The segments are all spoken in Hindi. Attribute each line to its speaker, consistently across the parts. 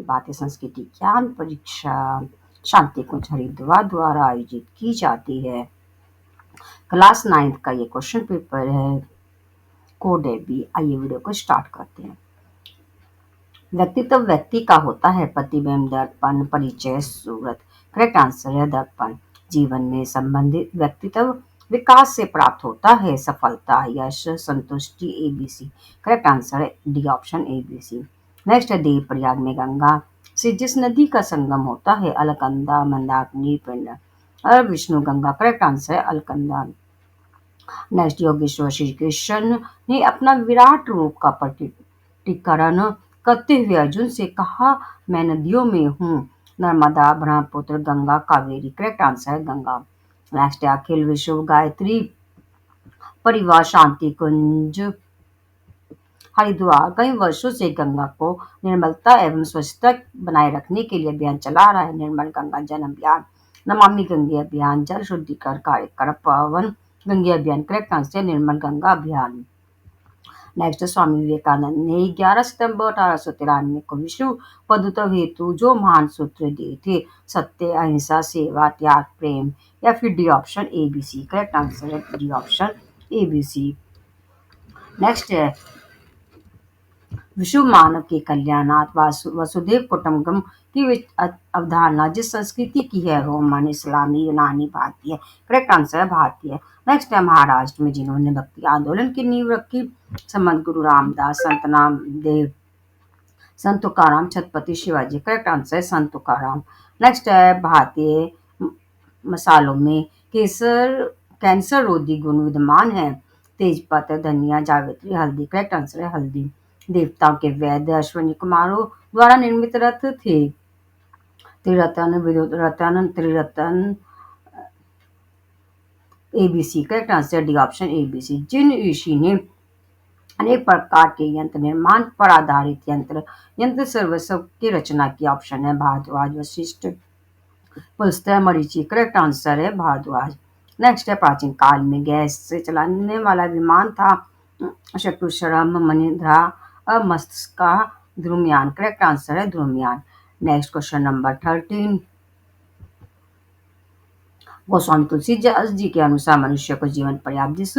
Speaker 1: भारतीय संस्कृति ज्ञान परीक्षा शांति कुंज हरिद्वार द्वारा आयोजित की जाती है। क्लास 9th का ये क्वेश्चन पेपर है। कोड है बी। आइए वीडियो को स्टार्ट करते हैं। व्यक्तित्व व्यक्ति का होता है। प्रतिबिंब दर्पण परिचय सूरत। करेक्ट आंसर है दर्पण। जीवन में संबंधित व्यक्तित्व विकास से प्राप्त होता है। सफलता यश संतुष्टि ABC। करेक्ट आंसर है डी ऑप्शन ABC। नेक्स्ट है देव प्रयाग में गंगा से जिस नदी का संगम होता है। अलकनंदा मंदाकिनी पिंड और विष्णु गंगा। करेक्ट आंसर है अलकनंदा। नेक्स्ट योगेश्वर श्री कृष्ण ने अपना विराट रूप का प्रकटीकरण करते हुए अर्जुन से कहा, मैं नदियों में हूँ। नर्मदा ब्रह्मपुत्र गंगा कावेरी। करेक्ट आंसर है गंगा। नेक्स्ट है अखिल विश्व गायत्री परिवार शांति कुंज हरिद्वार कई वर्षों से गंगा को निर्मलता एवं स्वच्छता बनाए रखने के लिए अभियान चला रहा है। निर्मल गंगा जन अभियान, नमामि गंगे अभियान, जल शुद्धिकरण कार्यक्रम, पावन गंगे अभियान। करेक्ट आंसर निर्मल गंगा अभियान। नेक्स्ट स्वामी विवेकानंद ने 11 सितंबर 1893 को विश्व बंधुत्व हेतु जो महान सूत्र दिए थे। सत्य अहिंसा सेवा त्याग प्रेम या फिर D option ABC। Correct answer है डी ऑप्शन ABC। नेक्स्ट है विश्व मानव के कल्याणार्थ वसुधैव कुटुंबकम की अवधारणा जिस संस्कृति की है। रोमन इस्लामी यूनानी भारतीय। करेक्ट आंसर है भारतीय। नेक्स्ट है महाराष्ट्र में जिन्होंने भक्ति आंदोलन की नींव रखी। संत गुरु रामदास, संत नामदेव, संत तुकाराम, छत्रपति शिवाजी। करेक्ट आंसर है संत तुकाराम। नेक्स्ट है भारतीय मसालों में कैंसर रोधी गुण विद्यमान है। तेजपत्ता, धनिया, जावित्री, हल्दी। करेक्ट आंसर है हल्दी। देवताओं के वैद्य अश्विनी कुमारों द्वारा निर्मित रथ थे। त्रिरत्न, विद्युत रत्न, त्रिरत्न ABC। Correct answer D option ABC। जिन ऋषि ने अनेक प्रकार के यंत्र निर्माण पर आधारित यंत्र सर्वस्व की रचना की। ऑप्शन है भारद्वाज, वशिष्ठ, पुलस्त्य, मरीचि। करेक्ट आंसर है भारद्वाज। नेक्स्ट है प्राचीन काल में गैस से चलाने वाला विमान था। शत्रुशरम, मनिंद्रा, मस्तिष्का, ध्रुवयान। करेक्ट आंसर है ध्रुवयान। Next question number 13। Goswami Tulsidas ji के अनुसार मनुष्य को जीवन पर्याप्त जिस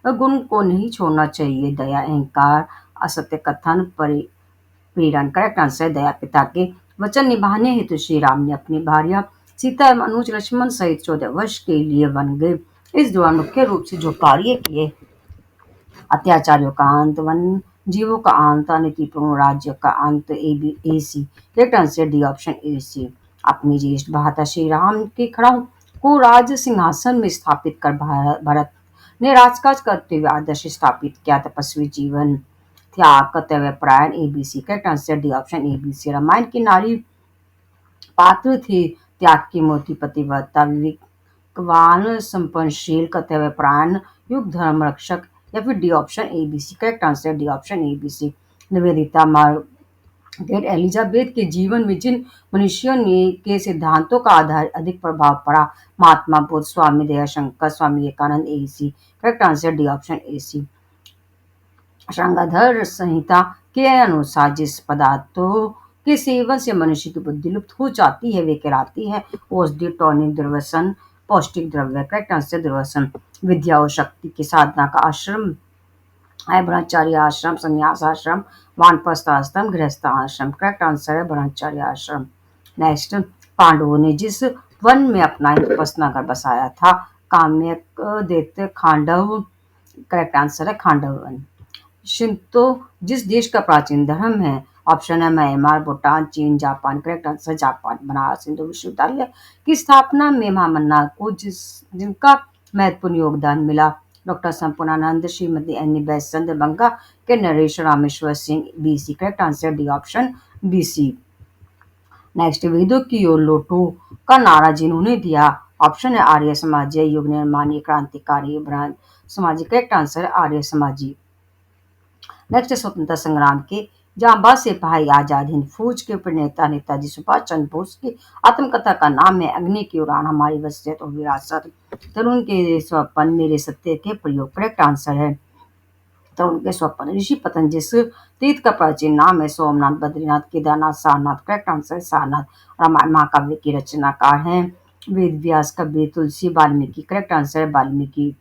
Speaker 1: गुण को नहीं छोड़ना चाहिए। दया, अहंकार, असत्य कथन, प्रेरण। करेक्ट आंसर है दया। पिता के वचन निभाने हेतु श्री राम ने अपनी भार्या सीता एवं अनुज लक्ष्मण सहित 14 वर्ष के लिए वन गए। इस दौरान मुख्य रूप से जो कार्य किए, अत्याचारियों का अंत, वन जीवों का अंत, अनीतिपूर्ण राज्य का अंत। ABC। Correct answer D option AC। अपनी ज्येष्ठ भ्राता श्री राम के खड़ाऊ को राज सिंहासन में स्थापित कर भरत ने राजकाज करते हुए आदर्श स्थापित किया। तपस्वी जीवन त्याग कर्तव्य परायण ABC। Correct answer D option ABC। Ramayana की नारी पात्र थे। त्याग की मूर्ति, पतिव्रता, विवेकवान, संपन्नशील, कर्तव्य परायण, युग धर्म रक्षक या फिर D option ABC। Correct answer D option ABC। Nivedita Margaret Elizabeth के जीवन में जिन मनुष्यों ने के सिद्धांतों का आधार अधिक प्रभाव पड़ा। Mahatma Buddha, Swami Dayashankar, Swami Vivekananda AC। Correct answer D option AC। Shringadhar Samhita के अनुसार जिस पदार्थों के सेवन से मनुष्य की बुद्धि लुप्त हो जाती है वे कहलाती है औषधि, टॉनिक, दुर्वसन, पौष्टिक द्रव्य। Correct answer दुर्वसन। विद्या और शक्ति की साधना का आश्रम है ब्रह्मचार्य आश्रम, संन्यास आश्रम, वानप्रस्थ आश्रम, गृहस्थ आश्रम। करेक्ट आंसर है ब्रह्मचार्य आश्रम। नेक्स्ट, पांडवों ने जिस वन में अपना तपस्या घर बसाया था। काम्यक, दैत्य, खांडव। करेक्ट आंसर है खांडव वन। शिंतो जिस देश का प्राचीन धर्म है। ऑप्शन है म्यांमार, भूटान, चीन, Japan. Correct answer Japan. Banaras Hindu विश्वविद्यालय की स्थापना में महामन्ना को जिनका महत्वपूर्ण योगदान मिला। Doctor Sampurnanand, Shrimati Annie Besant, Darbhanga के नरेश Rameshwar Singh BC। Correct answer D option BC। Next, वेदों की ओर लौटो का नारा जिन्होंने दिया। ऑप्शन है आर्य समाजी, युग निर्माणी, क्रांतिकारी, ब्राह्मण समाजी। करेक्ट आंसर है आर्य समाजी। नेक्स्ट, स्वतंत्रता संग्राम के जांबाज सिपाही आजाद हिंद फौज के प्रणेता नेताजी सुभाष चंद्र बोस की आत्मकथा का नाम है अग्नि की उड़ान, हमारी वसीयत और विरासत। तरुण के स्वप्न, मेरे सत्य के प्रयोग। करेक्ट आंसर है तो उनके स्वपन ऋषि पतंजिस तीर्थ का प्राचीन नाम है सोमनाथ, बद्रीनाथ, केदारनाथ, सारनाथ। Correct answer Sarnath. रामायण महाकाव्य की रचनाकार हैं वेद व्यास, कबीर, तुलसी, वाल्मीकि। करेक्ट आंसर है वाल्मीकि।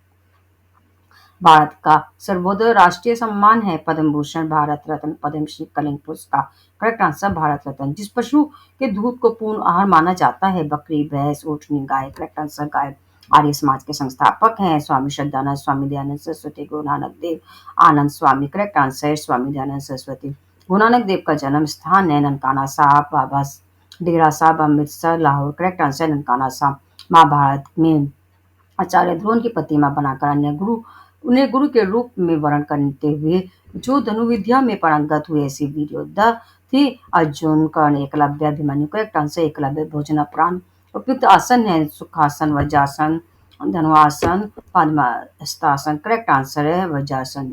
Speaker 1: भारत का सर्वोदय राष्ट्रीय सम्मान है पद्म भूषण, भारत रत्न, पद्मश्री, कलिंग पुरस्कार। Correct answer Bharat Ratna. जिस पशु के दूध को पूर्ण आहार माना जाता है? बकरी, भैंस, ऊँटनी, गाय। करेक्ट आंसर गाय। आर्य समाज के संस्थापक हैं स्वामी श्रद्धानंद, स्वामी दयानंद सरस्वती, गुरु नानक देव, आनंद स्वामी। करेक्ट आंसर है स्वामी दयानंद सरस्वती। गुरु नानक देव का जन्म स्थान है ननकाना साहब, बाबा डेरा साहब, अमृतसर, लाहौर। करेक्ट आंसर ननकाना साहब। महाभारत में आचार्य ध्रुव की प्रतिमा बनाकर अन्य गुरु उन्हें गुरु के रूप में वर्ण करते हुए जो धनुर्विद्या में पारंगत हुए ऐसी वीर योद्धा थी अर्जुन, कर्ण, एकलव्य, अभिमन्यु। Correct answer Eklavya. भोजन प्राण उपयुक्त आसन है सुखासन, वज्रासन, धनुरासन, पद्महस्तासन। करेक्ट आंसर है वज्रासन।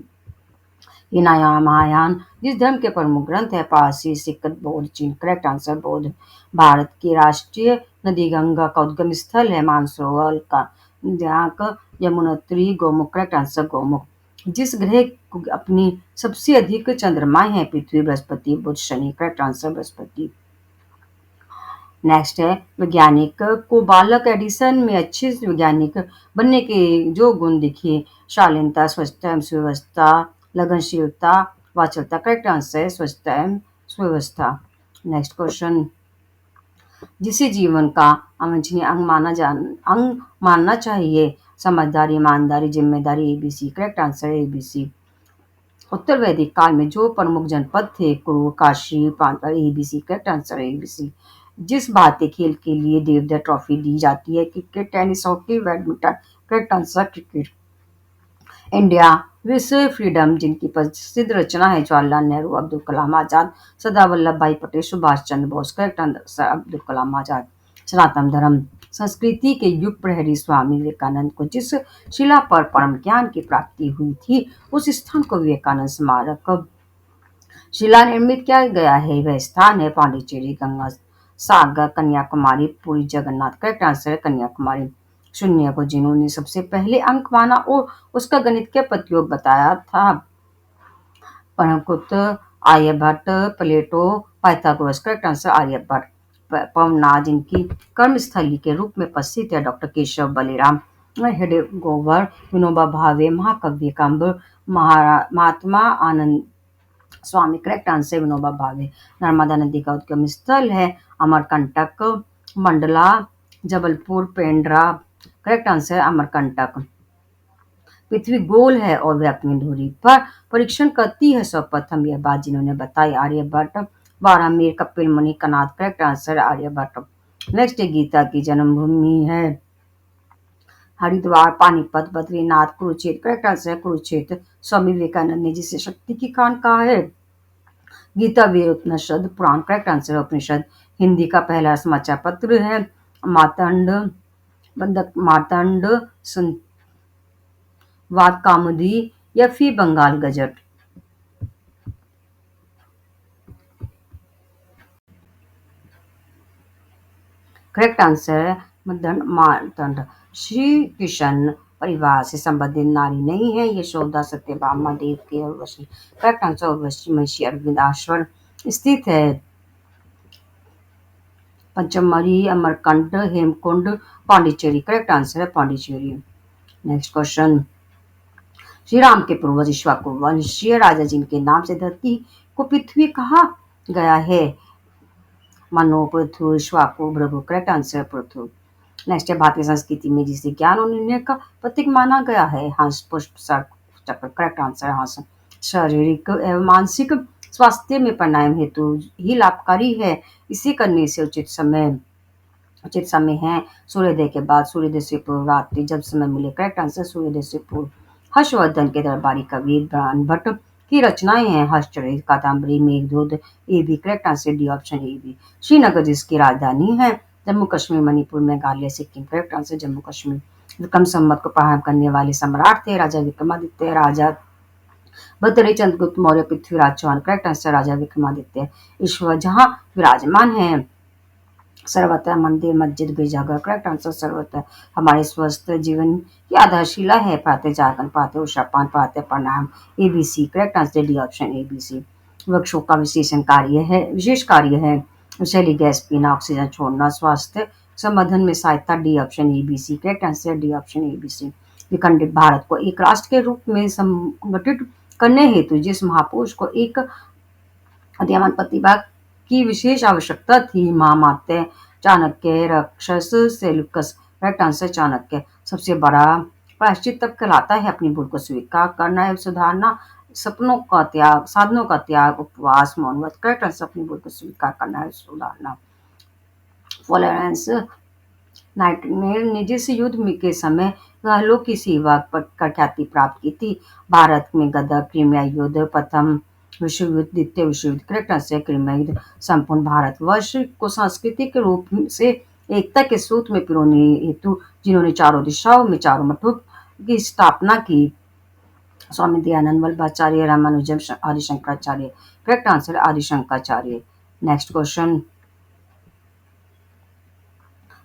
Speaker 1: हिनायान महायान जिस धर्म के प्रमुख ग्रंथ है पारसी, सिख, बौद्ध, चीन। करेक्ट आंसर बौद्ध। भारत की राष्ट्रीय नदी गंगा का उद्गम स्थल है मानसरोवर का द्याक, यमुनोत्री, गौमुख। Correct answer Gaumukh. जिस ग्रह को अपनी सबसे अधिक चंद्रमाएं हैं? पृथ्वी, बृहस्पति, बुध, शनि। करेक्ट आंसर बृहस्पति। नेक्स्ट है वैज्ञानिक को बालक एडिसन में अच्छे वैज्ञानिक बनने के जो गुण दिखे? शालीनता, स्वच्छता एवं सुव्यवस्था, लगनशीलता, वाचलता। करेक्ट आंसर है स्वच्छता एवं सुव्यवस्था। नेक्स्ट क्वेश्चन, जिसे जीवन का अवांछनीय अंग मानना चाहिए? समझदारी, ईमानदारी, जिम्मेदारी। एबीसी। करेक्ट आंसर है एबीसी। उत्तर वैदिक काल में जो प्रमुख जनपद थे? कुरु, Kashi, Panchal. ABC. Correct answer है एबीसी। जिस भारतीय खेल के लिए देवधर ट्रॉफी दी जाती है? Cricket, tennis, hockey, badminton. Correct answer cricket. India विश्व फ्रीडम जिनकी प्रसिद्ध रचना है? जवाहरलाल नेहरू, अब्दुल कलाम आजाद, सरदार वल्लभ भाई पटेल, सुभाष चंद्र बोस। Correct answer Abdul Kalam Azad. सनातन धर्म संस्कृति के युग प्रहरी स्वामी विवेकानंद को जिस शिला पर परम ज्ञान की प्राप्ति हुई थी उस स्थान को विवेकानंद स्मारक शिला निर्मित किया गया है? वह स्थान है पांडिचेरी, गंगा सागर, कन्याकुमारी, पुरी जगन्नाथ। करेक्ट आंसर है कन्याकुमारी। शून्य को जिन्होंने सबसे पहले अंक माना और उसका गणित के प्रयोग बताया था? परमकुत, Aryabhatta, Plato, Pythagoras. Correct answer Aryabhatta. पवनाद जिनकी कर्मस्थली के रूप में प्रसिद्ध है? डॉक्टर केशव बलिराम, हेडेगोवर, विनोबा भावे, महाकवि काम्बर, महात्मा आनंद स्वामी। Correct answer Vinoba Bhave. नर्मदा नदी का उद्गम स्थल है अमरकंटक, मंडला, जबलपुर, पेंड्रा। Correct answer Amarkantak. पृथ्वी गोल है और वह अपनी धुरी पर परीक्षण करती है सर्वप्रथम यह बात जिन्होंने बताई? आर्यभट्ट, बारामीर, Kapil Muni, Kanad. Correct answer Aryabhatta. Next Gita की जन्मभूमि है हरिद्वार, पानीपत, बद्रीनाथ, कुरुक्षेत्र। करेक्ट आंसर है कुरुक्षेत्र। स्वामी विवेकानंद ने जिसे शक्ति की खान कहा है? गीता, वेद, उपनिषद, पुराण। करेक्ट आंसर उपनिषद। हिंदी का पहला समाचार पत्र है मार्तंड संवाद कौमुदी या फिर बंगाल गजट। करेक्ट आंसर है मार्तंड। श्री कृष्ण परिवार से संबंधित नारी नहीं है यशोदा, सत्यभामा, देवकी और उर्वशी। Correct answer Urvashi. महर्षि अरविंद आश्रम स्थित है पंचमढ़ी, अमरकंट, हेमकुंड, पांडिचेरी। करेक्ट आंसर है पांडिचेरी। नेक्स्ट क्वेश्चन, श्री राम के पूर्वज इक्ष्वाकु वंशीय राजा जिनके नाम से धरती को पृथ्वी कहा गया है? Manu, Prithu, Ikshvaku, Bhrigu. Correct answer Prithu. Next है भारतीय संस्कृति में जिसे ज्ञान और निर्णय का प्रतीक माना गया है? हंस, पुष्प, सर्प, चक्र। करेक्ट आंसर हंस। शारीरिक एवं मानसिक स्वास्थ्य में प्राणायाम हेतु ही लाभकारी है। इसे करने से उचित समय है सूर्योदय के बाद, सूर्योदय से पूर्व, रात्रि, जब समय मिले। करेक्ट आंसर सूर्योदय से पूर्व। हर्षवर्धन के दरबारी कवि ब्रह्म भट्ट की रचनाएं हैं? Harshacharita, Kadambari, Meghaduta. A B. Correct answer D option A B. Srinagar जिसकी राजधानी है? जम्मू कश्मीर, मणिपुर, मेघालय, सिक्किम। Correct answer Jammu Kashmir. विक्रम संवत को प्रारंभ करने वाले सम्राट थे? राजा विक्रमादित्य, राजा भद्रई, चंद्रगुप्त मौर्य, पृथ्वीराज चौहान। करेक्ट आंसर राजा विक्रमादित्य। ईश्वर जहाँ विराजमान है सर्वथा मंदिर मस्जिद गिरजाघर, करेक्ट आंसर सर्वथा हमारे स्वस्थ जीवन की आधारशिला है। प्रातः जागरण, प्रातः उषापान, प्रातः प्राणायाम, ABC correct answer D option ABC। वृक्षों का विशेष कार्य है विषैली गैस पीना, ऑक्सीजन छोड़ना, स्वास्थ्य संवर्धन में सहायता, D option ABC correct answer D option ABC। विखंडित भारत को एक राष्ट्र के रूप में संगठित करने हेतु जिस महापुरुष को एक अध्ययन प्रतिभा की विशेष आवश्यकता थी, महामात्य चाणक्य, राक्षस सेल्यूकस, करेक्ट आंसर चाणक्य। सबसे बड़ा प्रायश्चित तब कहलाता है अपनी भूल को स्वीकार करना एवं सुधारना, सपनों का त्याग, साधनों का त्याग, उपवास, मौन व्रत, करेक्ट आंसर अपनी भूल को स्वीकार करना है सुधारना। फ्लोरेंस नाइटिंगेल ने जिस युद्ध के समय घायलों की सेवा कर ख्याति प्राप्त की थी, भारत में गदर, क्रीमिया युद्ध, प्रथम विश्व युद्ध, द्वितीय विश्व युद्ध, करेक्ट आंसर क्रीमिया युद्ध। संपूर्ण भारतवर्ष को सांस्कृतिक रूप से एकता के सूत्र में पिरोने हेतु जिन्होंने चारों दिशाओं में चारों मठों की स्थापना की, Swami Dayanand, Vallabhacharya, Ramanujam, Adi Shankaracharya, correct answer Adi Shankaracharya. Next question,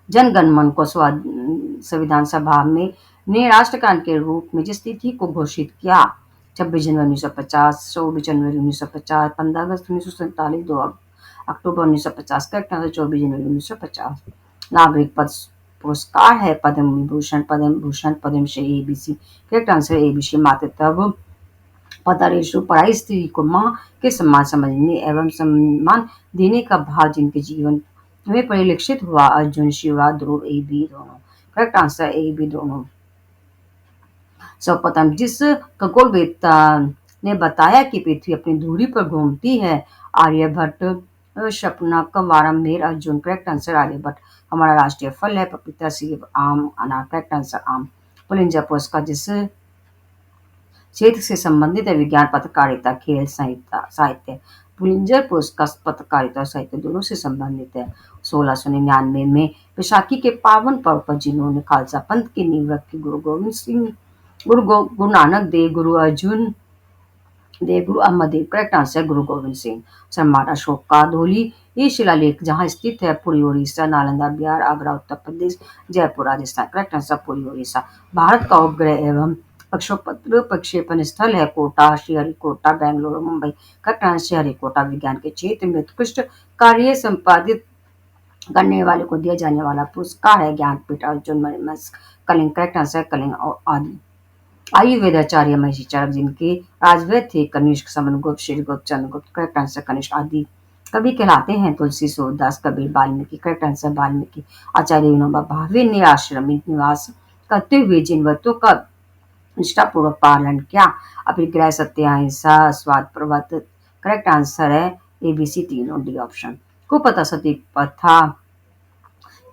Speaker 1: Jana Gana Mana को संविधान सभा में ने राष्ट्रगान के रूप में जिस तिथि को घोषित किया, 26 जनवरी 1950, 24 जनवरी 1950, 15 अगस्त 1947, 2 अक्टूबर 1950, करेक्ट आंसर 24 जनवरी 1950। नागरिक पद पुरस्कार है Padma Vibhushan, Padma Bhushan, Padma Shri, ABC correct answer ABC। मातृत्व पदारेशु पढ़ाई स्त्री को माँ के सम्मान समझने एवं सम्मान देने का भाव जिनके जीवन में परिलक्षित हुआ, अर्जुन, शिवा, ध्रुव, AB दोनों, करेक्ट आंसर AB दोनों। सर्वप्रथम जिस खगोलवेत्ता ने बताया कि पृथ्वी अपनी धुरी पर घूमती है, आर्यभट्ट, शपनक, वारंवेर, अर्जुन, करेक्ट आंसर आर्यभट्ट। हमारा राष्ट्रीय फल है पपीता, सेब, आम, अनार, करेक्ट आंसर आम। पुलिंजर पुरस्कार जिस क्षेत्र से संबंधित है, विज्ञान, पत्रकारिता, खेल, साहित्य। पुलिंजर पुरस्कार पत्रकारिता और साहित्य दोनों से संबंधित है। 1699 में बैसाखी के पावन पर्व पर जिन्होंने खालसा पंथ की नींव रखी, गुरु गोविंद सिंह, गुरु नानक देव, गुरु अर्जुन देव, गुरु अहमद देव, करेक्ट आंसर गुरु गोविंद सिंह। सम्राट अशोक का धौली ये शिलालेख जहाँ स्थित है, पुरी उड़ीसा, नालंदा बिहार, आगरा उत्तर प्रदेश, जयपुर राजस्थान, करेक्ट आंसर पुरी उड़ीसा। भारत का उपग्रह एवं प्रक्षेपण प्रक्षेपण स्थल है कोटा, श्रीहरिकोटा, बेंगलुरु, मुंबई, करेक्ट आंसर श्रीहरिकोटा। विज्ञान के क्षेत्र में उत्कृष्ट कार्य संपादित करने वाले को दिया जाने वाला पुरस्कार है ज्ञानपीठ, अर्जुन, मणिमंच, कलिंग, करेक्ट आंसर कलिंग और आदि। आयुर्वेदाचार्य महिषी चरक जिनके राजवैद्य थे, कनिष्क, समनगुप्त, श्रीगुप्त, चंद्रगुप्त, करेक्ट आंसर कनिष्क आदि कवि कहलाते हैं, तुलसी, सूरदास, कबीर, वाल्मीकि, करेक्ट आंसर वाल्मीकि। आचार्य विनोबा भावे ने आश्रमिक निवास करते हुए जिन व्रतों का निष्ठापूर्वक पालन किया, अभिग्रह, सत्य, अहिंसा, स्वाद प्रवत, करेक्ट आंसर है ABC तीनों, डी ऑप्शन। कुपथा सती प्रथा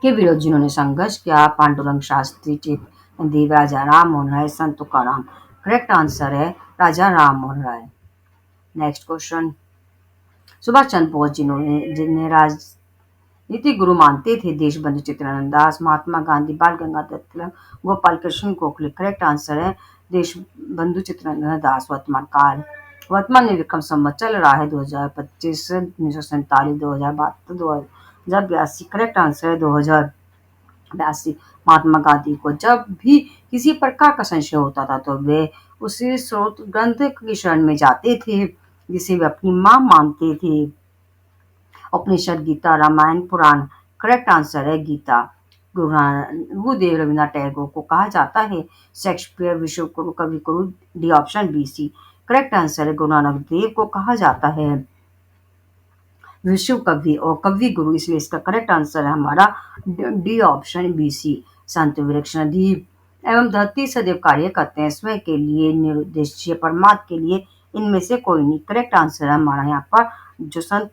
Speaker 1: के विरुद्ध जिन्होंने संघर्ष किया, पांडुरंग शास्त्री, देव, राजा राम मोहन राय, संत तुकाराम, करेक्ट आंसर है राजा राम मोहन राय। नेक्स्ट क्वेश्चन, सुभाष चंद्र बोस जिन्हें राजनीतिक गुरु मानते थे, देशबंधु चित्तरंजन दास, महात्मा गांधी, बाल गंगाधर तिलक, गोपाल कृष्ण गोखले, करेक्ट आंसर है देशबंधु चित्तरंजन दास। वर्तमान में विक्रम संवत चल रहा है 2025, 1947, 2072, 2082, करेक्ट आंसर है 2082। महात्मा गांधी को जब भी किसी प्रकार का संशय होता था तो वे उसी स्रोत ग्रंथ की शरण में जाते थे जिसे वे अपनी मां मानते थे, उपनिषद, गीता, रामायण, पुराण, करेक्ट आंसर है गीता। गुरुदेव रविन्द्रनाथ टैगोर को कहा जाता है शेक्सपियर, विश्व गुरु, कवि गुरु, D option BC, correct answer है गुरु नानक देव को कहा जाता है विश्व कवि और कवि गुरु, इसलिए इसका करेक्ट आंसर है हमारा डी ऑप्शन BC। संत वृक्ष नदी एवं धरती सदैव कार्य करते हैं स्वयं के लिए निरुद्देश्य परमात्मा के लिए इनमें से कोई नहीं, करेक्ट आंसर है हमारा यहाँ पर जो संत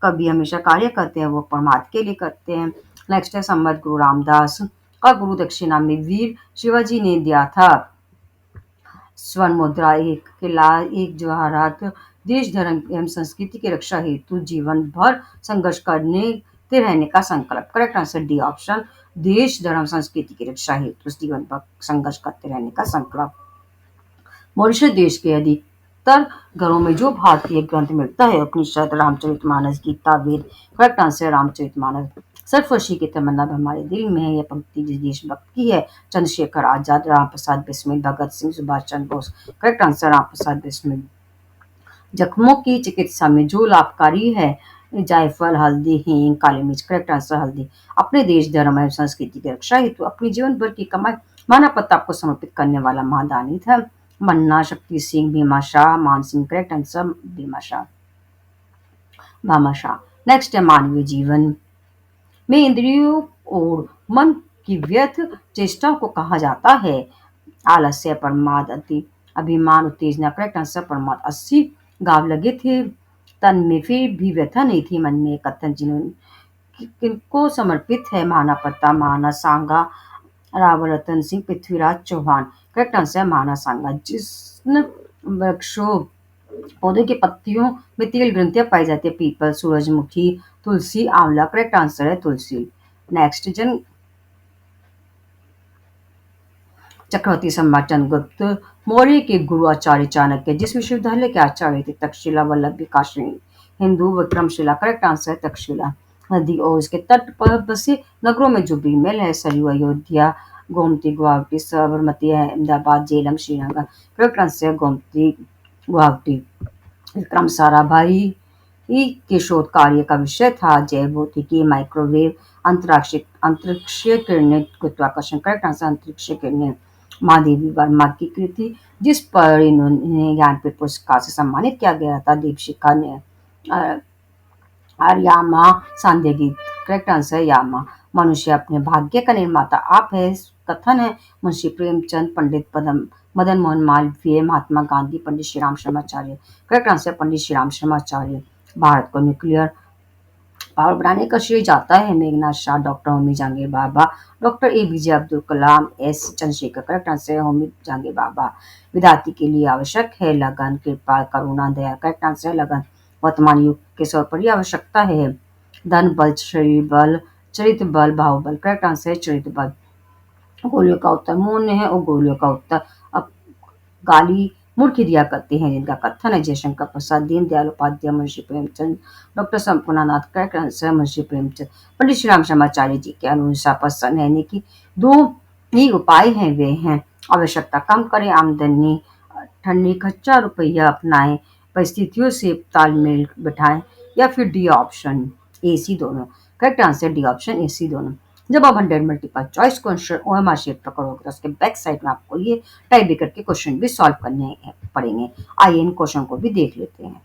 Speaker 1: कभी हमेशा कार्य करते हैं वो परमात्मा के लिए करते हैं। नेक्स्ट है संत गुरु रामदास का गुरु दक्षिणा में वीर शिवाजी ने दिया था, स्वर्ण मुद्रा, एक किला, एक जवाहरात, देश, धर्म एवं संस्कृति की रक्षा हेतु जीवन भर संघर्ष करते रहने का संकल्प, करेक्ट आंसर डी ऑप्शन, देश, धर्म, संस्कृति की रक्षा हेतु जीवन भर संघर्ष करते रहने का संकल्प। मॉरिशस देश के अधिकतर घरों में जो भारतीय ग्रंथ मिलता है, उपनिषद, रामचरितमानस, गीता, वेद। Correct answer Ramcharitmanas. सरफरोशी की तमन्ना अब हमारे दिल में है। यह पंक्ति जिस देशभक्त की है? चंद्रशेखर आजाद, राम प्रसाद बिस्मिल, भगत सिंह, सुभाष चंद्र बोस। Correct answer Ram Prasad Bismil. जख्मों की चिकित्सा में जो लाभकारी है? जायफल, हल्दी, हींग, काली मिर्च। करेक्ट आंसर हल्दी। अपने देश, धर्म एवं संस्कृति की रक्षा हेतु अपनी जीवन भर की कमाई मानव प्रताप को समर्पित करने वाला महादानी था मन्ना, शक्ति सिंह, भीमा शाह, मान Singh. Correct answer Bhima Shah, Bhama Shah. Next है मानवीय जीवन में इंद्रियों और मन की व्यर्थ चेष्टाओं को कहा जाता है? आलस्य, प्रमाद, अति अभिमान, उत्तेजना। करेक्ट आंसर प्रमाद। 80 घाव लगे थे तन में, फिर भी व्यथा नहीं थी मन में। कथन जिन्होंने किनको समर्पित है? महाना प्रताप, महाना सांगा, रावल रतन सिंह, पृथ्वीराज चौहान। करेक्ट आंसर महाना सांगा। जिन वृक्षों पौधे की पत्तियों में तेल ग्रंथियां पाई जाती है? पीपल, सूरजमुखी, तुलसी, आंवला। करेक्ट आंसर है तुलसी। नेक्स्ट, जन चक्रवर्ती सम्राट चंद्रगुप्त मौर्य के गुरु आचार्य चाणक्य जिस विश्वविद्यालय के आचार्य थे? तक्षशिला, वल्लभी, काशी, हिंदू, विक्रमशिला। करेक्ट आंसर है तक्षशिला। नदी और इसके तट पर बसे नगरों में जो भी मेल है? सरयू, अयोध्या, गोमती, गुवाहाटी, साबरमती, अहमदाबाद, झेलम, श्रीनगर। करेक्ट आंसर है गोमती, गुवाहाटी। विक्रम साराभाई के शोध कार्य का विषय था? जैव भौतिकी, माइक्रोवेव, अंतरिक्षीय किरणें, गुरुत्वाकर्षण। करेक्ट आंसर अंतरिक्षीय किरणें। महादेवी वर्मा की कृति जिस पर इन्होंने ज्ञानपीठ पुरस्कार से सम्मानित किया गया था? दीपशिखा ने आर्यामा सांध्य गीत। करेक्ट आंसर यामा। मनुष्य अपने भाग्य का निर्माता आप है कथन है? मुंशी प्रेमचंद, पंडित मदन मोहन मालवीय, महात्मा गांधी, पंडित श्री राम शर्माचार्य। करेक्ट आंसर पंडित श्री राम शर्माचार्य। भारत को न्यूक्लियर पावर बनाने का श्रेय जाता है? Meghnath Shah, doctor Homi Jehangir Bhabha, doctor APJ Abdul Kalam, S Chandrashekhar. Correct answer है होमी जहांगीर बाबा। विद्यार्थी के लिए आवश्यक है? लगन, कृपा, करुणा, दया। करेक्ट आंसर है लगन। वर्तमान युग के सर्वोपरि आवश्यकता है? धन बल, शरीर बल, चरित्र बल, भाव बल। करेक्ट आंसर है चरित्र बल। गोलियों का उत्तर मौन है और गोलियों का उत्तर अब गाली मूर्ख दिया करते हैं जिनका कथन है? Jaishankar Prasad, Deendayal Upadhyay, Munshi Premchand, doctor Sampurnanath. Correct answer Munshi Premchand. Pandit Shri Ram Sharmacharya ji के अनुसार प्रसन्न रहने की दो ही उपाय हैं, वे हैं? आवश्यकता कम करें, आमदनी ठंडी, कच्चा रुपया अपनाएं, परिस्थितियों से तालमेल बिठाएं, या फिर डी ऑप्शन एसी दोनों। Correct answer D option AC दोनों। जब आप 100 multiple choice question OMR sheet पर करोगे तो उसके बैक साइड में आपको ये टाइप बिकर के क्वेश्चन भी सॉल्व करने पड़ेंगे। आइए इन क्वेश्चन को भी देख लेते हैं।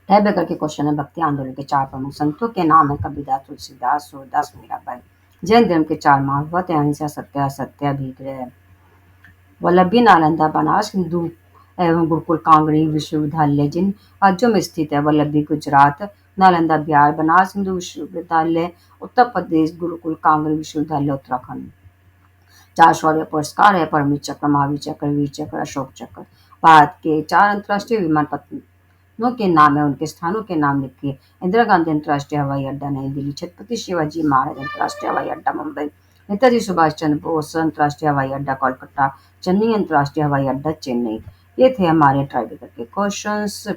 Speaker 1: टाइप बिकर के क्वेश्चन है? भक्ति आंदोलन के 4 प्रमुख संतों के नाम है? कबीरदास, तुलसीदास, सूरदास, मीराबाई। जैन धर्म के 4 महावत हैं? अहिंसा, सत्य, असत्य, भीग्रह। वल्लभी, नालंदा, बनारस हिंदू एवं गुरुकुल कांगड़ी विश्वविद्यालय जिन राज्यों में स्थित है? वल्लभी गुजरात, नालंदा बिहार, बनारस हिंदू विश्वविद्यालय उत्तर प्रदेश, गुरुकुल कांगड़ी विश्वविद्यालय उत्तराखंड। 4 शौर्य पुरस्कार है? परमवीर चक्र, महावीर चक्र, वीर चक्र, अशोक चक्र। भारत के 4 अंतर्राष्ट्रीय विमानपत्तनों के नाम है? उनके स्थानों के नाम लिखिए। इंदिरा गांधी अंतर्राष्ट्रीय हवाई अड्डा नई दिल्ली, छत्रपति शिवाजी महाराज अंतर्राष्ट्रीय हवाई अड्डा मुंबई, नेताजी सुभाष चंद्र बोस अंतर्राष्ट्रीय हवाई अड्डा कोलकाता, चेन्नई अंतर्राष्ट्रीय हवाई अड्डा चेन्नई। ये थे हमारे ट्राई के क्वेश्चंस।